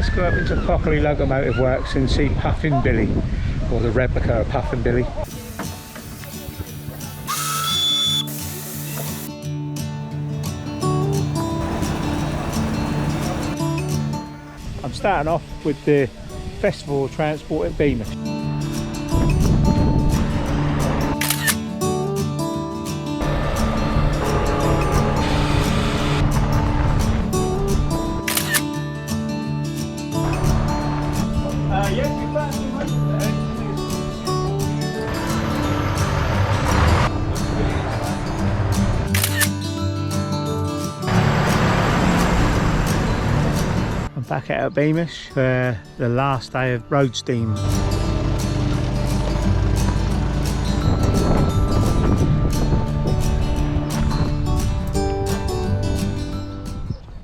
Let's go up into Pockley Locomotive Works and see Puffin Billy, or the replica of Puffin Billy. I'm starting off with the Festival of Transport at Beamish. Back out at Beamish for the last day of road steam.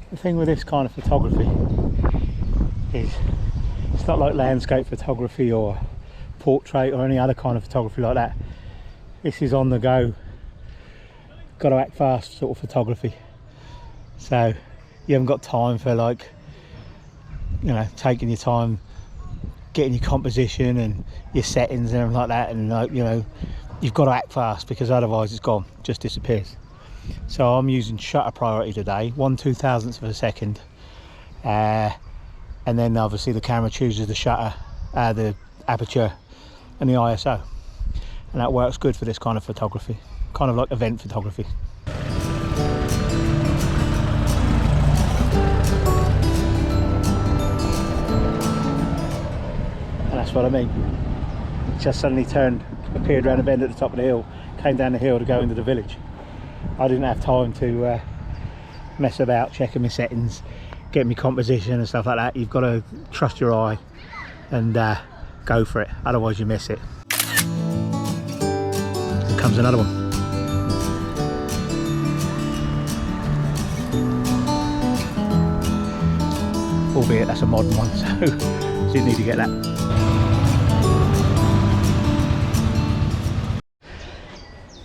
The thing with this kind of photography is it's not like landscape photography or portrait or any other kind of photography like that. This is on the go, got to act fast sort of photography. So you haven't got time for, like, you know, taking your time getting your composition and your settings and everything like that, and, like, you know, you've got to act fast because otherwise it's gone, just disappears. So I'm using shutter priority today, 1/2000th of a second, and then obviously the camera chooses the shutter, the aperture and the ISO, and that works good for this kind of photography, kind of like event photography. That's what I mean. Just suddenly appeared around a bend at the top of the hill, came down the hill to go into the village. I didn't have time to mess about checking my settings, getting my composition and stuff like that. You've got to trust your eye and go for it, otherwise you miss it. Here comes another one. Albeit that's a modern one, so didn't need to get that.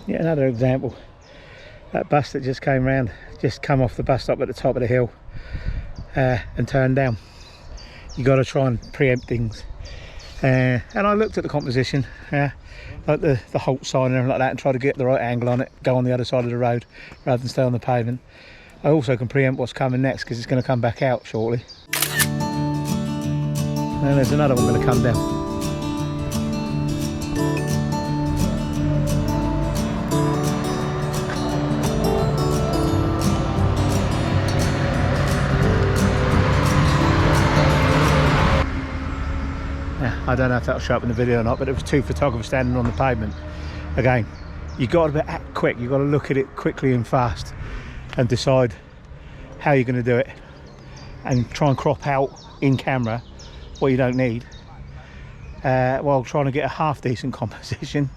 Yet another example, that bus that just came round, just come off the bus stop at the top of the hill and turned down. You got to try and preempt things, and I looked at the composition, like the halt sign and everything like that, and try to get the right angle on it, go on the other side of the road rather than stay on the pavement. I also can preempt what's coming next because it's going to come back out shortly. And there's another one going to come down. I don't know if that'll show up in the video or not, but there was two photographers standing on the pavement. Again, you've got to act quick, you've got to look at it quickly and fast and decide how you're going to do it, and try and crop out in camera what you don't need, while trying to get a half decent composition.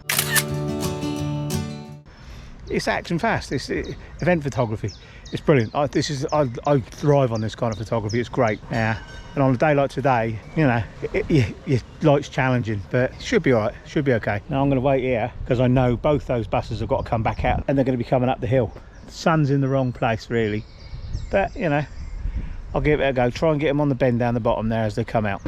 It's action fast, it's event photography. It's brilliant. I thrive on this kind of photography. It's great. Yeah. And on a day like today, you know, your light's challenging, but it should be all right. Should be okay. Now I'm going to wait here because I know both those buses have got to come back out, and they're going to be coming up the hill. The sun's in the wrong place, really, but you know, I'll give it a go. Try and get them on the bend down the bottom there as they come out.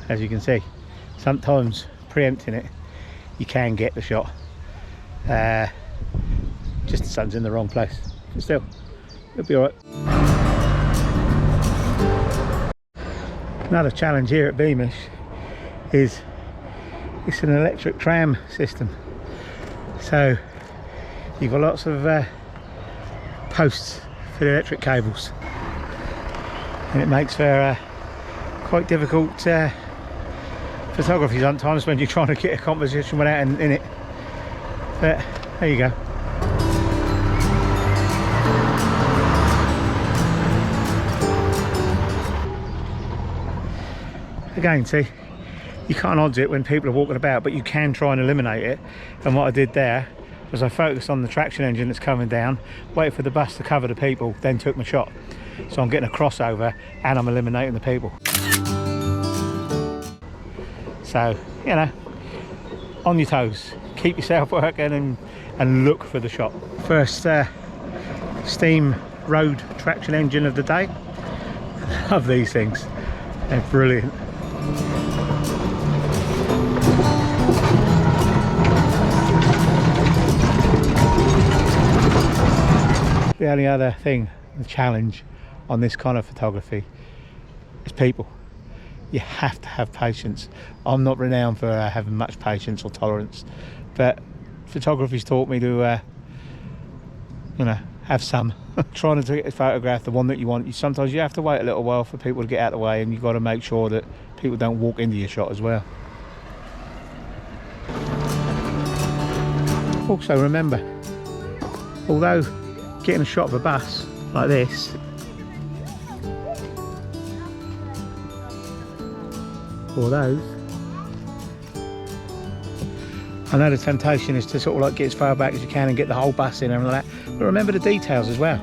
As you can see, sometimes preempting it, you can get the shot. Just the sun's in the wrong place, but still, it'll be all right. Another challenge here at Beamish is it's an electric tram system, so you've got lots of posts for the electric cables, and it makes for quite difficult photography sometimes when you're trying to get a composition without in it, but there you go. Again, see, you can't odds it when people are walking about, but you can try and eliminate it. And what I did there was I focused on the traction engine that's coming down, waited for the bus to cover the people, then took my shot. So I'm getting a crossover and I'm eliminating the people. So, you know, on your toes, keep yourself working and look for the shot. First steam road traction engine of the day. Love these things, they're brilliant. The only other thing, the challenge on this kind of photography is people. You have to have patience. I'm not renowned for having much patience or tolerance, but photography's taught me to you know, have some. Trying to photograph the one that you want, sometimes you have to wait a little while for people to get out of the way, and you've got to make sure that people don't walk into your shot as well. Also remember, although getting a shot of a bus like this or those, I know the temptation is to sort of like get as far back as you can and get the whole bus in and everything like that, but remember the details as well.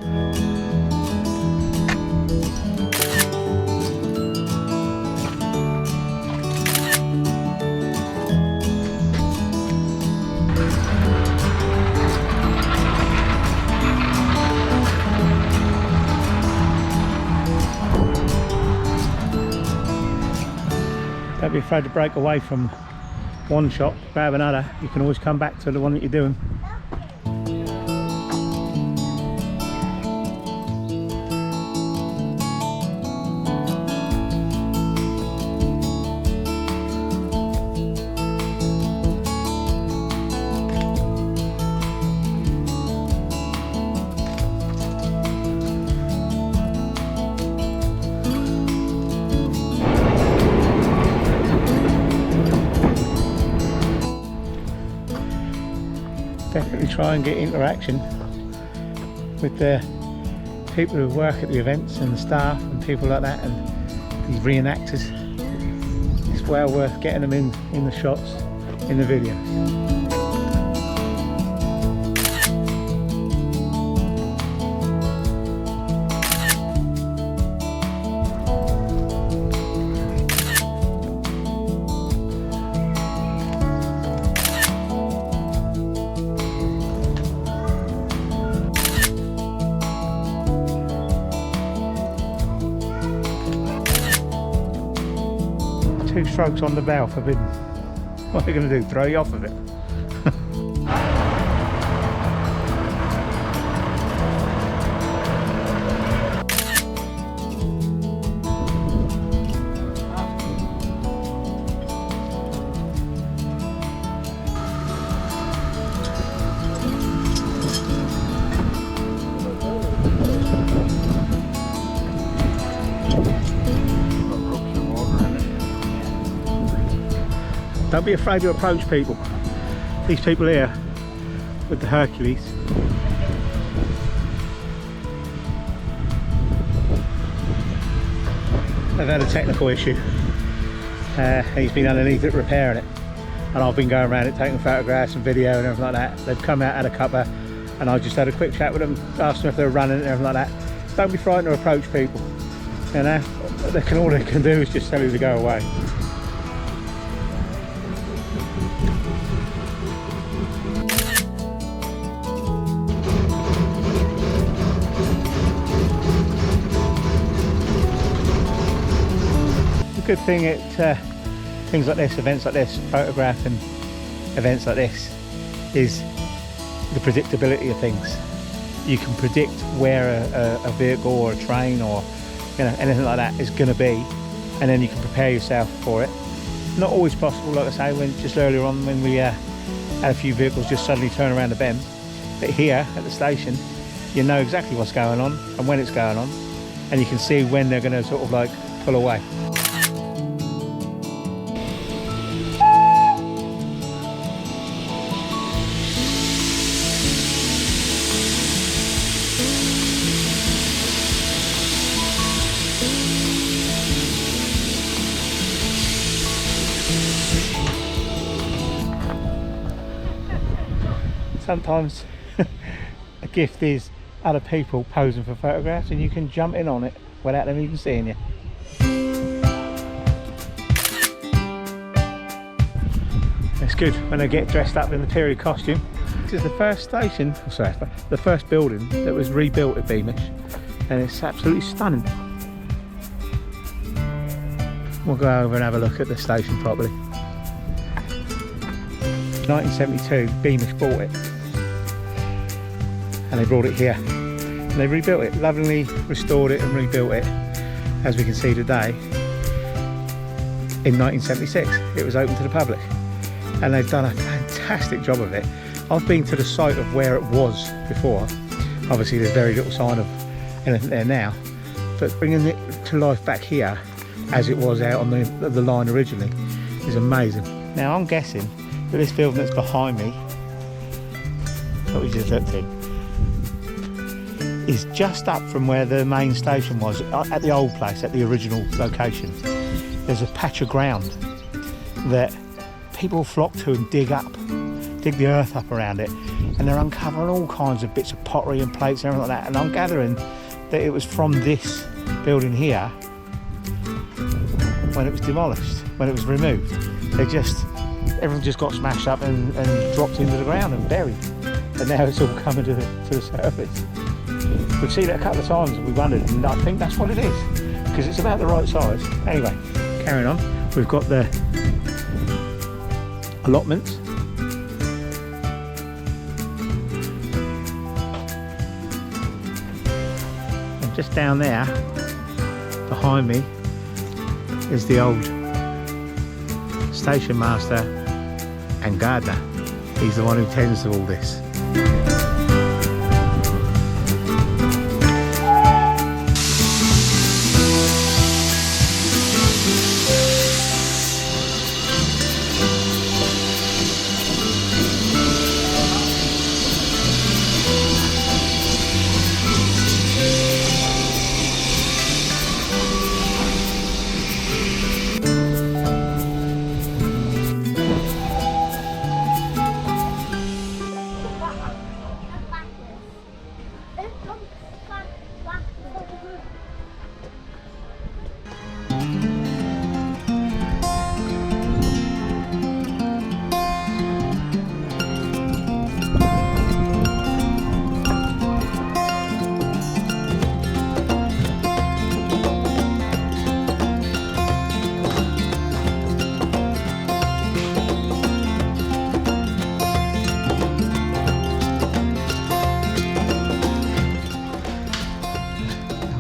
Don't be afraid to break away from one shot, grab another. You can always come back to the one that you're doing. Definitely try and get interaction with the people who work at the events and the staff and people like that, and these reenactors. It's well worth getting them in the shots, in the videos. Two strokes on the bow forbidden. What are you going to do? Throw you off of it? Don't be afraid to approach people. These people here with the Hercules, they've had a technical issue. He's been underneath it repairing it, and I've been going around it taking photographs and video and everything like that. They've come out, had a cuppa, and I just had a quick chat with them, asked them if they were running and everything like that. Don't be frightened to approach people. You know, all they can do is just tell you to go away. Good thing at things like this, events like this, photographing events like this, is the predictability of things. You can predict where a vehicle or a train or, you know, anything like that is going to be, and then you can prepare yourself for it. Not always possible, like I say, when just earlier on when we had a few vehicles just suddenly turn around the bend, but here at the station you know exactly what's going on and when it's going on, and you can see when they're going to sort of like pull away. Sometimes a gift is other people posing for photographs, and you can jump in on it without them even seeing you. It's good when they get dressed up in the period costume. This is the first station, sorry, the first building that was rebuilt at Beamish, and it's absolutely stunning. We'll go over and have a look at the station properly. 1972, Beamish bought it, and they brought it here. And they rebuilt it, lovingly restored it and rebuilt it, as we can see today. In 1976, it was open to the public, and they've done a fantastic job of it. I've been to the site of where it was before. Obviously there's very little sign of anything there now, but bringing it to life back here as it was out on the line originally is amazing. Now I'm guessing that this building that's behind me, that we just looked in, is just up from where the main station was at the old place, at the original location. There's a patch of ground that people flock to and dig the earth up around it, and they're uncovering all kinds of bits of pottery and plates and everything like that, and I'm gathering that it was from this building here when it was demolished, when it was removed. Everything just got smashed up and dropped into the ground and buried, and now it's all coming to the surface. We've seen it a couple of times and we wondered, and I think that's what it is, because it's about the right size. Anyway, carrying on, we've got the allotments. And just down there, behind me, is the old station master and gardener. He's the one who tends to all this.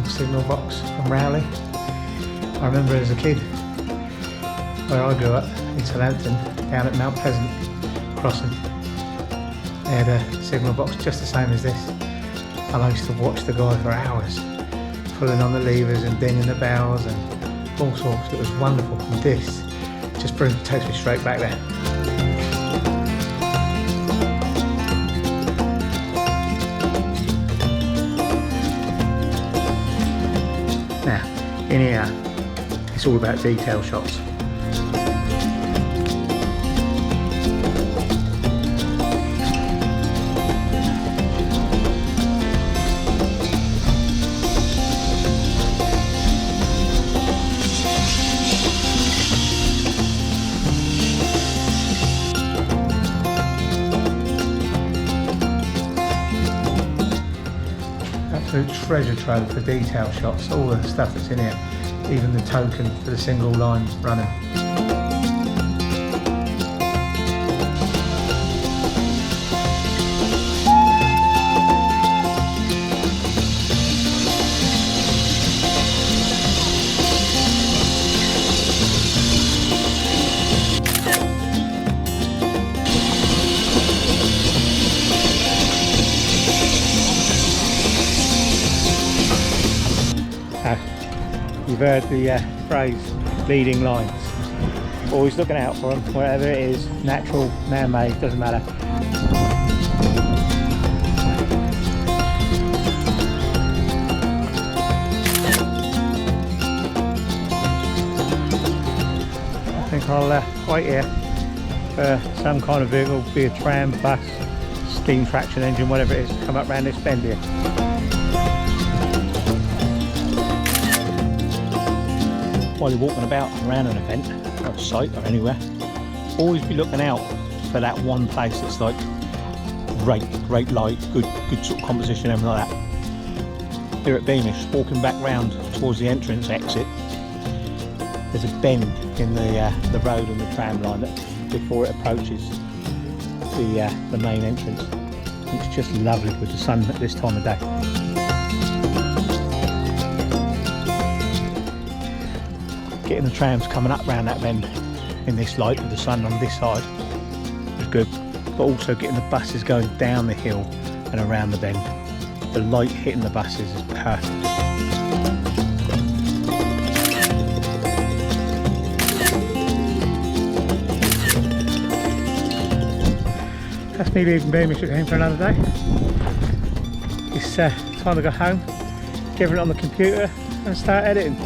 Signal box from Rowley. I remember as a kid, where I grew up in Southampton, down at Mount Pleasant crossing, they had a signal box just the same as this, and I used to watch the guy for hours, pulling on the levers and dinging the bells and all sorts. It was wonderful, and this just takes me straight back there. Now, in here, it's all about detail shots. Absolute treasure trove for detail shots, all the stuff that's in here, even the token for the single line running. You've heard the phrase, leading lines. Always looking out for them, whatever it is, natural, man-made, doesn't matter. I think I'll wait here for some kind of vehicle, be a tram, bus, steam traction engine, whatever it is, come up round this bend here. while you're walking about around an event or a site or anywhere, always be looking out for that one place that's like great light, good sort of composition, everything like that. Here at Beamish, walking back round towards the entrance exit, there's a bend in the road and the tram line that, before it approaches the main entrance. It's just lovely with the sun at this time of day. Getting the trams coming up round that bend in this light with the sun on this side is good, but also getting the buses going down the hill and around the bend. The light hitting the buses is perfect. That's me leaving Beamish again for another day. It's time to go home, get it on the computer and start editing.